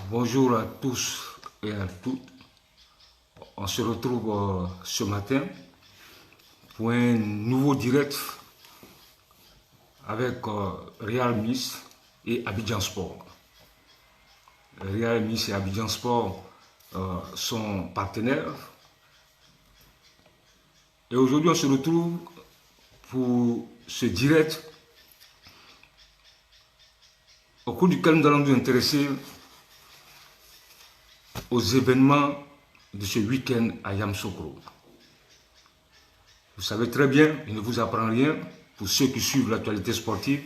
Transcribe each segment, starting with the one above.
Bonjour à tous et à toutes. On se retrouve ce matin pour un nouveau direct avec Real Miss et Abidjan Sport. Real Miss et Abidjan Sport sont partenaires. Et aujourd'hui, on se retrouve pour ce direct au cours duquel nous allons nous intéresser aux événements de ce week-end à Yamoussoukro. Vous savez très bien, il ne vous apprend rien, pour ceux qui suivent l'actualité sportive,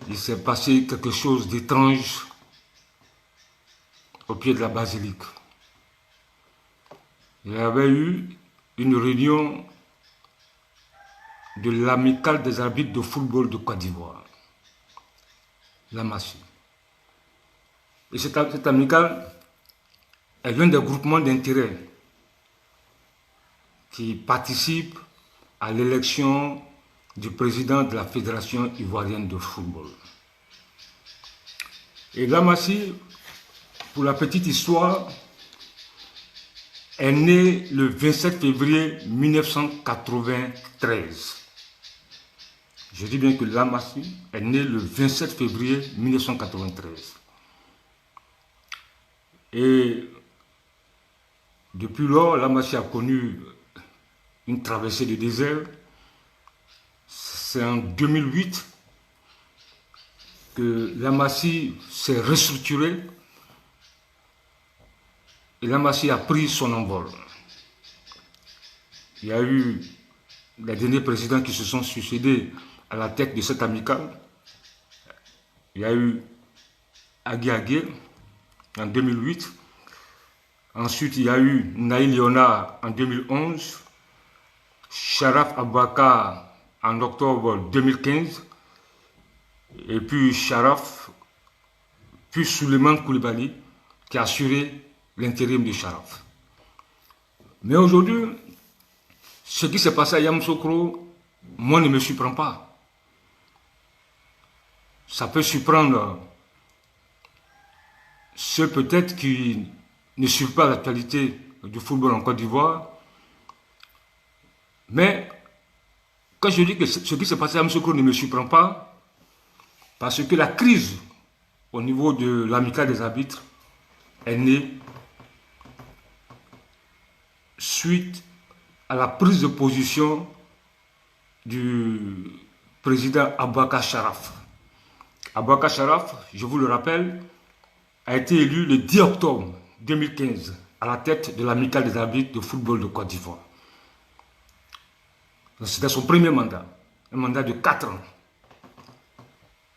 il s'est passé quelque chose d'étrange au pied de la basilique. Il y avait eu une réunion de l'amicale des arbitres de football de Côte d'Ivoire, l'AMACI. Et cette amicale est l'un des groupements d'intérêt qui participe à l'élection du président de la Fédération ivoirienne de football. Et l'AMACI, pour la petite histoire, est né le 27 février 1993. Je dis bien que l'AMACI est né le 27 février 1993. Et depuis lors, l'AMACI a connu une traversée du désert. C'est en 2008 que l'AMACI s'est restructuré et l'AMACI a pris son envol. Il y a eu les derniers présidents qui se sont succédés à la tête de cette amicale. Il y a eu Agui Agué en 2008. Ensuite, il y a eu Naïl Léonard en 2011. Sharaf Abouakar en octobre 2015. Et puis Sharaf, puis Souleymane Koulibaly qui a assuré l'intérim de Sharaf. Mais aujourd'hui, ce qui s'est passé à Yamoussoukro, moi ne me surprend pas. Ça peut surprendre ceux peut-être qui ne suivent pas l'actualité du football en Côte d'Ivoire. Mais quand je dis que ce qui s'est passé à Yamoussoukro ne me surprend pas, parce que la crise au niveau de l'amicale des arbitres est née suite à la prise de position du président Abouakar Sharaf. Abouakar Sharaf, je vous le rappelle, a été élu le 10 octobre 2015 à la tête de l'amicale des arbitres de football de Côte d'Ivoire. C'était son premier mandat, un mandat de 4 ans.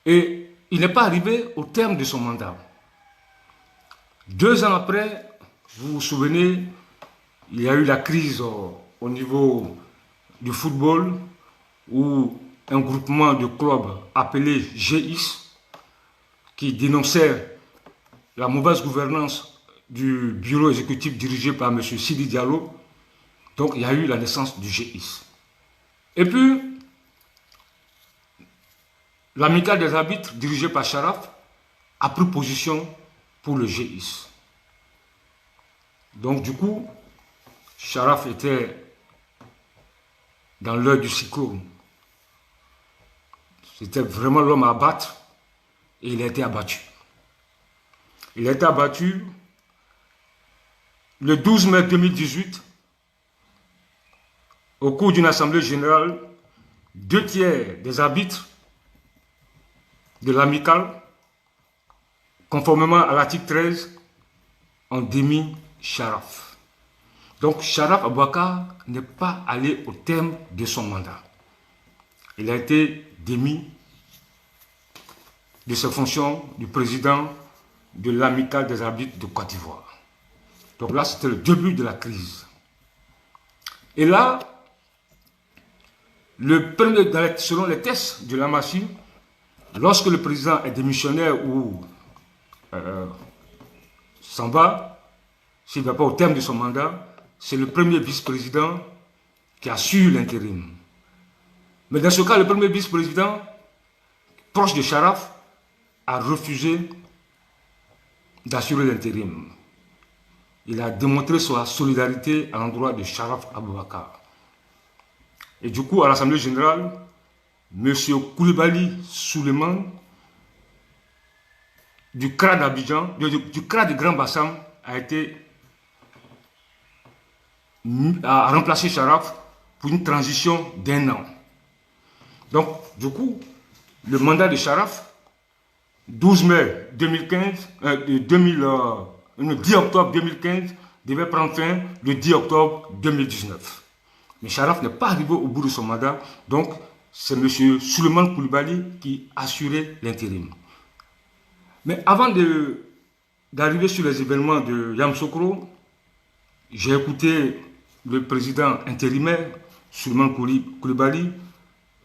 Et il n'est pas arrivé au terme de son mandat. 2 ans après, vous vous souvenez, il y a eu la crise au niveau du football où un groupement de clubs appelé GIS qui dénonçait la mauvaise gouvernance du bureau exécutif dirigé par M. Sidi Diallo. Donc il y a eu la naissance du GIS. Et puis, l'amicale des arbitres dirigée par Sharaf a pris position pour le GIS. Donc du coup, Sharaf était dans l'heure du cyclone. C'était vraiment l'homme à abattre et il a été abattu. Il a été abattu le 12 mai 2018 au cours d'une assemblée générale. 2/3 des arbitres de l'amicale, conformément à l'article 13, ont démis Sharaf. Donc Sharaf Abouakar n'est pas allé au terme de son mandat. Il a été démis de ses fonctions du président de l'amicale des arbitres de Côte d'Ivoire. Donc là, c'était le début de la crise. Et là, selon les tests de l'AMACI, lorsque le président est démissionnaire ou s'en va, s'il ne va pas au terme de son mandat, c'est le premier vice-président qui assure l'intérim. Mais dans ce cas, le premier vice-président, proche de Sharaf, a refusé d'assurer l'intérim. Il a démontré sa solidarité à l'endroit de Sharaf Aboubakar. Et du coup, à l'Assemblée générale, M. Koulibaly Souleymane, du CRA d'Abidjan, du CRA de Grand Bassam, a remplacé Sharaf pour une transition d'1 an. Donc, du coup, le mandat de Sharaf, 12 mai 2015, 10 octobre 2015, devait prendre fin le 10 octobre 2019. Mais Sharaf n'est pas arrivé au bout de son mandat, donc c'est M. Souleymane Koulibaly qui assurait l'intérim. Mais avant d'arriver sur les événements de Yamoussoukro, j'ai écouté le président intérimaire, Souleymane Koulibaly,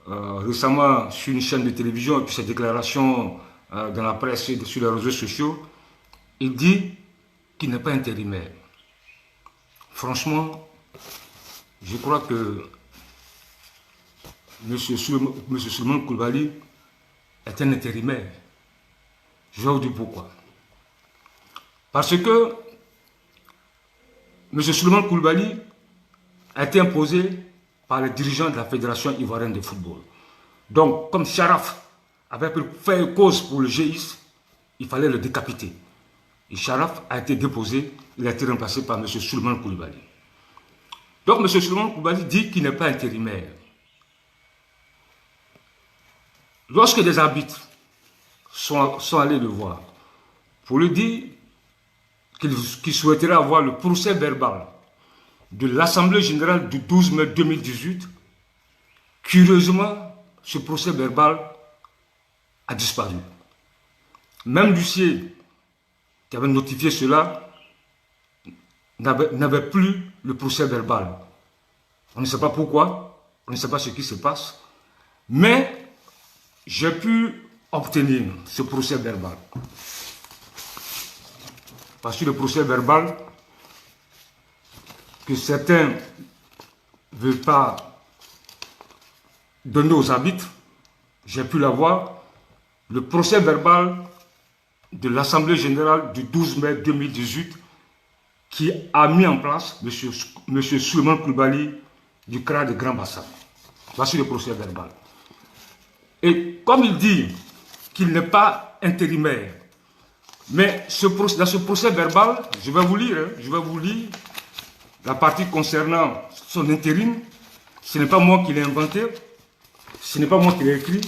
récemment sur une chaîne de télévision, et puis ses déclarations dans la presse et sur les réseaux sociaux. Il dit qu'il n'est pas intérimaire. Franchement, je crois que M. Souleymane Koulibaly est un intérimaire. Je vais vous dire pourquoi. Parce que M. Souleymane Koulibaly a été imposé par les dirigeants de la Fédération ivoirienne de football. Donc, comme Sharaf avait fait cause pour le GIS, il fallait le décapiter. Et Sharaf a été déposé, il a été remplacé par M. Souleymane Koulibaly. Donc, M. Souleymane Koulibaly dit qu'il n'est pas intérimaire. Lorsque des arbitres sont allés le voir pour lui dire qu'il souhaiterait avoir le procès verbal de l'Assemblée générale du 12 mai 2018, curieusement, ce procès verbal a disparu. Même l'huissier qui avait notifié cela n'avait plus le procès verbal. On ne sait pas pourquoi, on ne sait pas ce qui se passe, mais j'ai pu obtenir ce procès verbal. Parce que le procès verbal que certains ne veulent pas donner aux arbitres, j'ai pu l'avoir, le procès verbal de l'Assemblée générale du 12 mai 2018 qui a mis en place M. Souleymane Koulibaly du CRA de Grand Bassam. Voici le procès verbal. Et comme il dit qu'il n'est pas intérimaire, mais dans ce procès verbal, je vais vous lire la partie concernant son intérim. Ce n'est pas moi qui l'ai inventé, ce n'est pas moi qui l'ai écrit,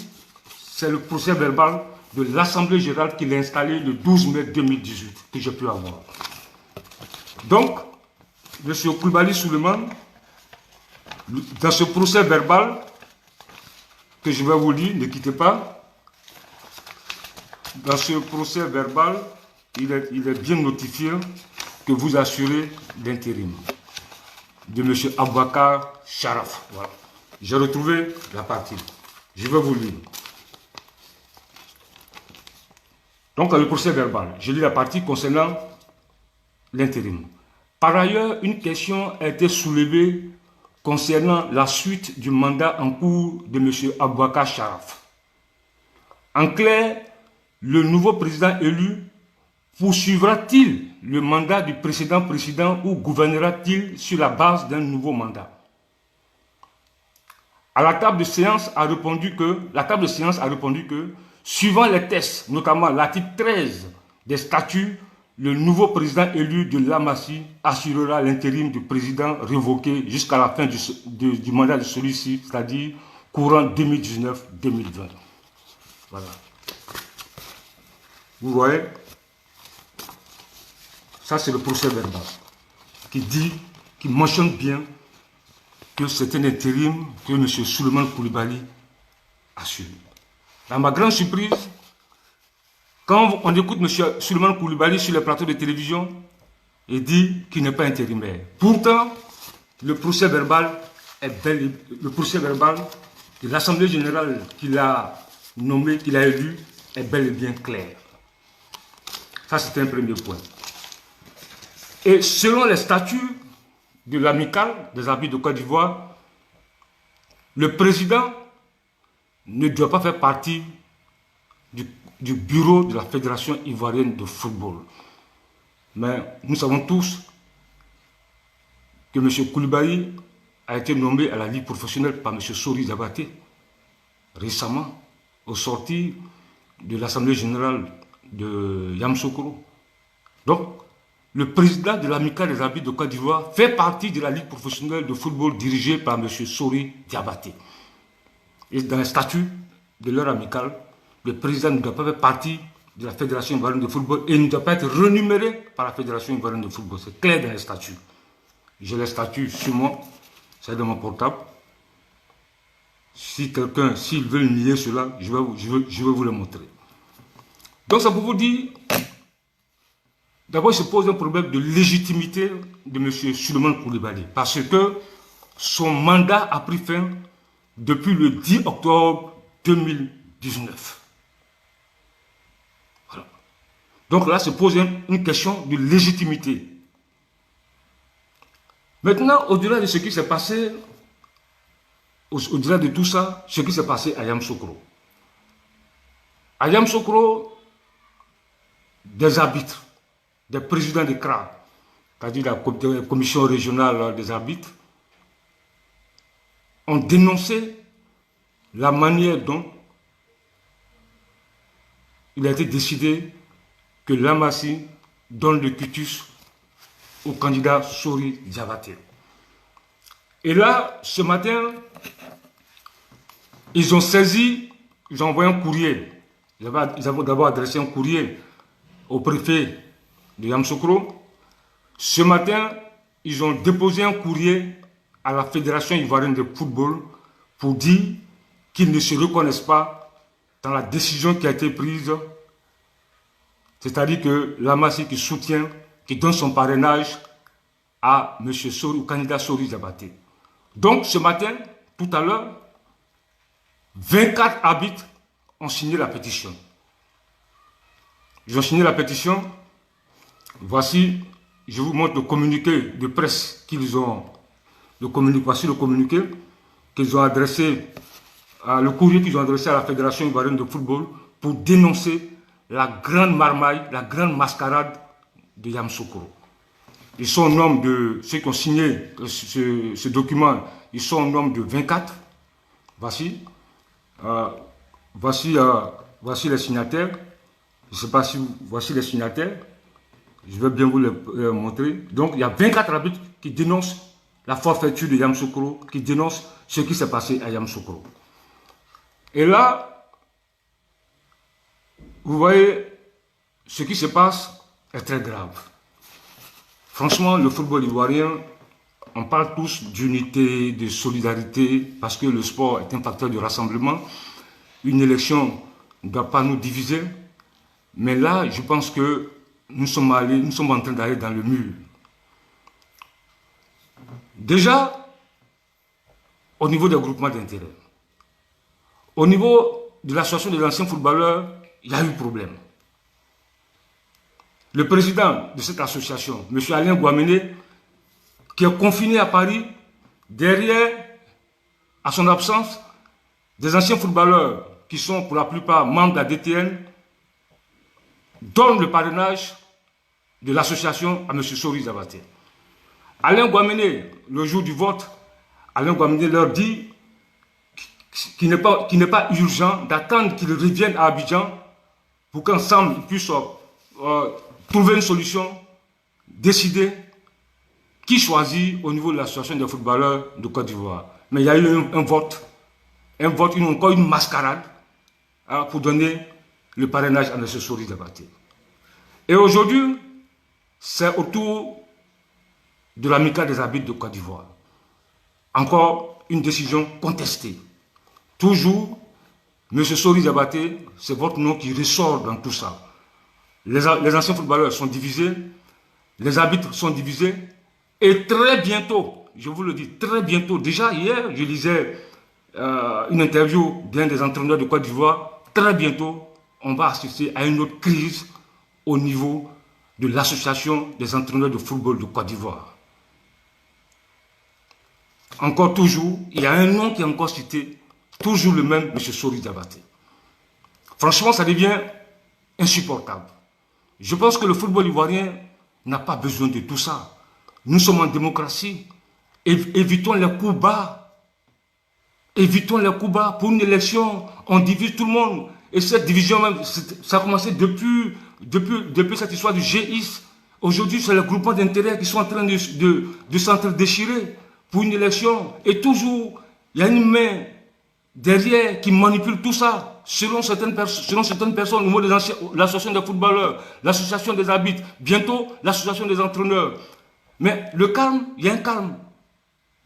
c'est le procès verbal de l'Assemblée générale qui l'a installé le 12 mai 2018 que j'ai pu avoir. Donc, M. Koulibaly Souleymane, dans ce procès verbal que je vais vous lire, ne quittez pas, dans ce procès verbal, il est bien notifié que vous assurez l'intérim de M. Aboubakar Sharaf. Voilà. J'ai retrouvé la partie. Je vais vous lire. Donc, dans le procès verbal, je lis la partie concernant l'intérim. Par ailleurs, une question a été soulevée concernant la suite du mandat en cours de M. Aboubakar Sharaf. En clair, le nouveau président élu poursuivra-t-il le mandat du précédent président ou gouvernera-t-il sur la base d'un nouveau mandat? La table de séance a répondu que, suivant les tests, notamment l'article 13 des statuts, le nouveau président élu de l'AMACI assurera l'intérim du président révoqué jusqu'à la fin du mandat de celui-ci, c'est-à-dire courant 2019-2020. Voilà. Vous voyez, ça c'est le procès verbal qui mentionne bien que c'est un intérim que M. Souleymane Koulibaly assure. Dans ma grande surprise, quand on écoute M. Souleymane Koulibaly sur les plateaux de télévision, il dit qu'il n'est pas intérimaire. Pourtant, le procès verbal de l'Assemblée générale qu'il a nommé, qu'il a élu, est bel et bien clair. Ça, c'est un premier point. Et selon les statuts de l'amicale des arbitres de Côte d'Ivoire, le président ne doit pas faire partie du bureau de la Fédération ivoirienne de football. Mais nous savons tous que M. Koulibaly a été nommé à la Ligue professionnelle par M. Sori Diabaté récemment, au sortir de l'Assemblée générale de Yamoussoukro. Donc, le président de l'Amicale des arbitres de Côte d'Ivoire fait partie de la Ligue professionnelle de football dirigée par M. Sori Diabaté. Et dans le statut de leur amicale, le président ne doit pas faire partie de la Fédération ivoirienne de football et ne doit pas être renuméré par la Fédération ivoirienne de football. C'est clair dans les statuts. J'ai les statuts sur moi, c'est dans mon portable. Si quelqu'un, s'il veut nier cela, je vais vous le montrer. Donc ça pour vous dire, d'abord il se pose un problème de légitimité de M. Souleymane Koulibaly, parce que son mandat a pris fin depuis le 10 octobre 2019. Voilà. Donc là se pose une question de légitimité. Maintenant, au-delà de ce qui s'est passé, au-delà de tout ça, ce qui s'est passé à Yamoussoukro. À Yamoussoukro, des arbitres, des présidents de CRA, c'est-à-dire la commission régionale des arbitres, ont dénoncé la manière dont il a été décidé que l'Amassi donne le quitus au candidat Sori Diabaté. Et là, ce matin, ils ont saisi, ils ont envoyé un courrier. Ils avaient d'abord adressé un courrier au préfet de Yamoussoukro. Ce matin, ils ont déposé un courrier à la Fédération ivoirienne de football pour dire qu'ils ne se reconnaissent pas dans la décision qui a été prise. C'est-à-dire que l'Amassi qui soutient, qui donne son parrainage à M. Sori, au candidat Sori Diabaté. Donc, ce matin, tout à l'heure, 24 arbitres ont signé la pétition. Ils ont signé la pétition. Voici, je vous montre le communiqué de presse qu'ils ont. Voici le communiqué qu'ils ont adressé, le courrier qu'ils ont adressé à la Fédération ivoirienne de football pour dénoncer la grande marmaille, la grande mascarade de Yamoussoukro. Ils sont au nombre de ceux qui ont signé ce document, ils sont au nombre de 24. Voici. Voici les signataires. Je ne sais pas si voici les signataires. Je vais bien vous les montrer. Donc, il y a 24 arbitres qui dénoncent la forfaiture de Yamoussoukro, qui dénoncent ce qui s'est passé à Yamoussoukro. Et là, vous voyez, ce qui se passe est très grave. Franchement, le football ivoirien, on parle tous d'unité, de solidarité, parce que le sport est un facteur de rassemblement. Une élection ne doit pas nous diviser. Mais là, je pense que nous sommes en train d'aller dans le mur. Déjà, au niveau des groupements d'intérêt, au niveau de l'association des anciens footballeurs, il y a eu problème. Le président de cette association, M. Alain Guamene, qui est confiné à Paris, derrière, à son absence, des anciens footballeurs qui sont pour la plupart membres de la DTN, donnent le parrainage de l'association à M. Sori Diabaté. Alain Guamene, le jour du vote, Alain Guamene leur dit qu'il n'est pas urgent d'attendre qu'ils reviennent à Abidjan pour qu'ensemble ils puissent trouver une solution, décider qui choisit au niveau de l'association des footballeurs de Côte d'Ivoire. Mais il y a eu un vote, encore une mascarade pour donner le parrainage à M. Sori Diabaté. Et aujourd'hui, c'est au tour de l'amicale des arbitres de Côte d'Ivoire. Encore une décision contestée. Toujours, M. Sori Diabaté, c'est votre nom qui ressort dans tout ça. Les anciens footballeurs sont divisés, les arbitres sont divisés, et très bientôt, je vous le dis, très bientôt, déjà hier, je lisais une interview d'un des entraîneurs de Côte d'Ivoire, très bientôt, on va assister à une autre crise au niveau de l'association des entraîneurs de football de Côte d'Ivoire. Encore toujours, il y a un nom qui est encore cité, toujours le même, M. Sori Diabaté. Franchement, ça devient insupportable. Je pense que le football ivoirien n'a pas besoin de tout ça. Nous sommes en démocratie. Évitons les coups bas. Évitons les coups bas. Pour une élection, on divise tout le monde. Et cette division même, ça a commencé depuis cette histoire du GIS. Aujourd'hui, c'est les groupements d'intérêts qui sont en train de s'entre-déchirer pour une élection. Et toujours, il y a une main derrière qui manipule tout ça. Selon certaines personnes, au niveau de l'association des footballeurs, l'association des arbitres, bientôt l'association des entraîneurs. Mais le calme, il y a un calme.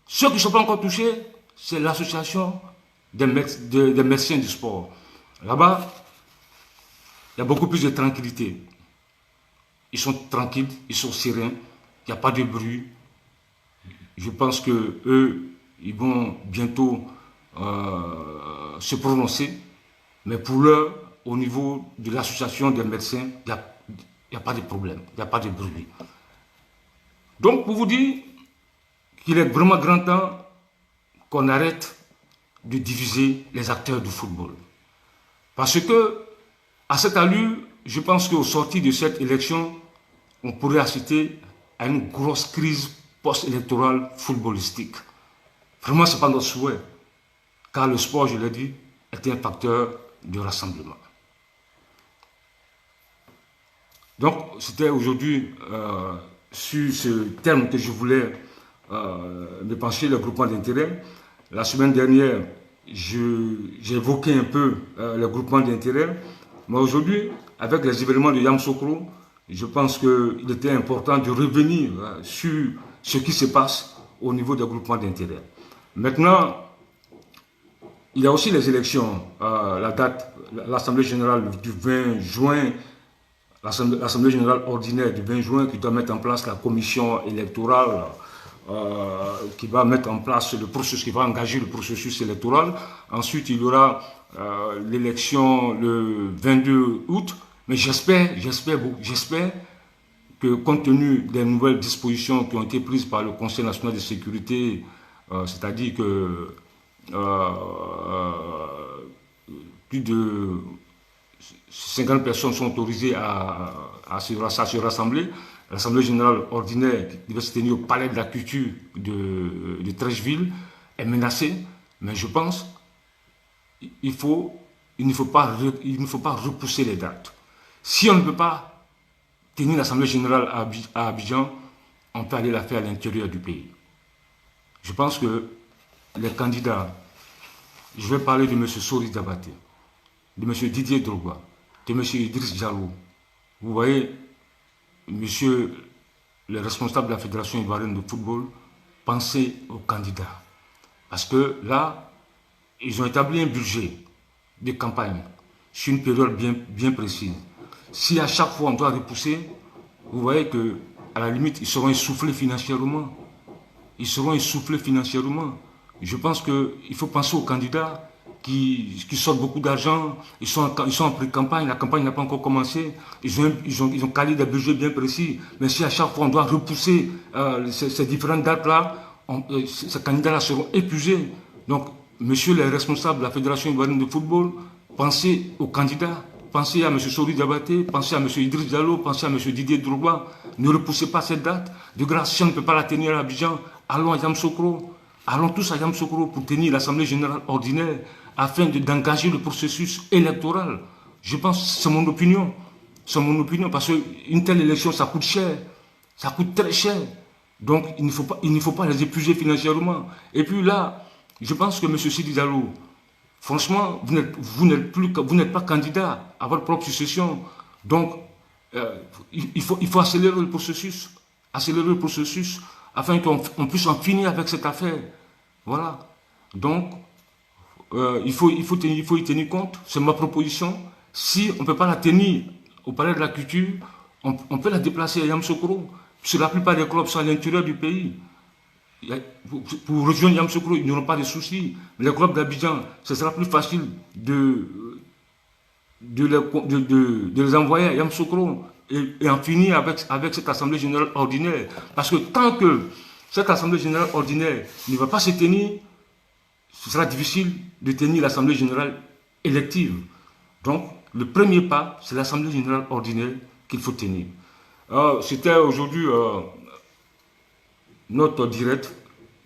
Ceux qui ne sont pas encore touchés, c'est l'association des médecins du sport. Là-bas, il y a beaucoup plus de tranquillité. Ils sont tranquilles, ils sont sereins, il n'y a pas de bruit. Je pense que eux, ils vont bientôt se prononcer. Mais pour l'heure, au niveau de l'association des médecins, il n'y a pas de problème, il n'y a pas de bruit. Donc, pour vous dire qu'il est vraiment grand temps qu'on arrête de diviser les acteurs du football. Parce que, à cette allure, je pense qu'au sortir de cette élection, on pourrait assister à une grosse crise post-électorale footballistique. Vraiment, ce n'est pas notre souhait. Car le sport, je l'ai dit, est un facteur de rassemblement. Donc, c'était aujourd'hui sur ce terme que je voulais me pencher, le groupement d'intérêt. La semaine dernière, j'ai évoqué un peu le groupement d'intérêt. Mais aujourd'hui, avec les événements de Yamoussoukro, je pense qu'il était important de revenir sur ce qui se passe au niveau des groupements d'intérêt. Maintenant, il y a aussi les élections, la date, l'Assemblée générale du 20 juin, l'Assemblée générale ordinaire du 20 juin qui doit mettre en place la commission électorale, qui va mettre en place le processus, qui va engager le processus électoral. Ensuite, il y aura l'élection le 22 août. Mais j'espère que compte tenu des nouvelles dispositions qui ont été prises par le Conseil national de sécurité, c'est-à-dire que plus de 50 personnes sont autorisées à se rassembler. L'Assemblée générale ordinaire qui devait se tenir au palais de la culture de Treichville est menacée. Mais je pense qu'il ne faut pas repousser les dates. Si on ne peut pas tenir l'Assemblée générale à Abidjan, on peut aller la faire à l'intérieur du pays. Je pense que les candidats, je vais parler de M. Sori Diabaté, de M. Didier Drogba, de M. Idriss Diallo. Vous voyez, monsieur le responsable de la Fédération ivoirienne de football, pensez aux candidats. Parce que là, ils ont établi un budget de campagne sur une période bien précise. Si à chaque fois on doit repousser, vous voyez que à la limite, ils seront essoufflés financièrement. Ils seront essoufflés financièrement. Je pense qu'il faut penser aux candidats qui sortent beaucoup d'argent, ils sont en pré-campagne, la campagne n'a pas encore commencé, ils ont calé des budgets bien précis, mais si à chaque fois on doit repousser ces différentes dates-là, ces candidats-là seront épuisés. Donc, monsieur les responsables de la Fédération ivoirienne de football, pensez aux candidats, pensez à M. Sori Diabaté, pensez à M. Idriss Diallo, pensez à M. Didier Drogba, ne repoussez pas cette date. De grâce, si on ne peut pas la tenir à Abidjan, allons à Yamoussoukro. Allons tous à Yamoussoukro pour tenir l'Assemblée générale ordinaire afin d'engager le processus électoral. Je pense que c'est mon opinion. C'est mon opinion parce qu'une telle élection, ça coûte cher. Ça coûte très cher. Donc, il ne faut pas les épuiser financièrement. Et puis là, je pense que M. Sidi Diallo, franchement, vous n'êtes pas candidat à votre propre succession. Donc, il faut accélérer le processus. Accélérer le processus afin qu'on puisse en finir avec cette affaire. Voilà. Donc, il faut y tenir compte. C'est ma proposition. Si on ne peut pas la tenir au Palais de la Culture, on peut la déplacer à Yamoussoukro. Puisque la plupart des clubs sont à l'intérieur du pays. Pour rejoindre Yamoussoukro, ils n'auront pas de soucis. Mais les clubs d'Abidjan, ce sera plus facile de les envoyer à Yamoussoukro et en finir avec cette Assemblée générale ordinaire. Parce que tant que cette Assemblée générale ordinaire ne va pas se tenir, ce sera difficile de tenir l'Assemblée générale élective. Donc, le premier pas, c'est l'Assemblée générale ordinaire qu'il faut tenir. C'était aujourd'hui notre direct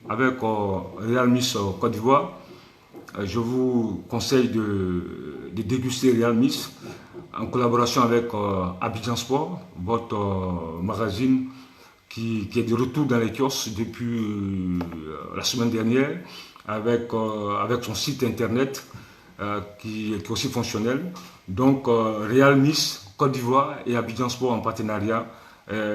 avec Real Miss Côte d'Ivoire. Je vous conseille de déguster Real Miss en collaboration avec Abidjan Sport, votre magazine qui est de retour dans les kiosques depuis la semaine dernière avec son site internet qui est aussi fonctionnel. Donc Real Miss Côte d'Ivoire et Abidjan Sport en partenariat.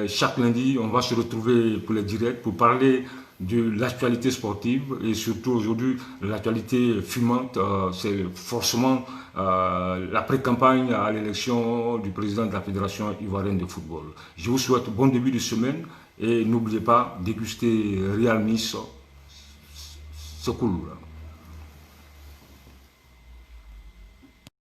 Chaque lundi, on va se retrouver pour les directs pour parler de l'actualité sportive et surtout aujourd'hui l'actualité fumante, c'est forcément la pré-campagne à l'élection du président de la Fédération ivoirienne de football. Je vous souhaite bon début de semaine et n'oubliez pas déguster Real Miss, c'est cool.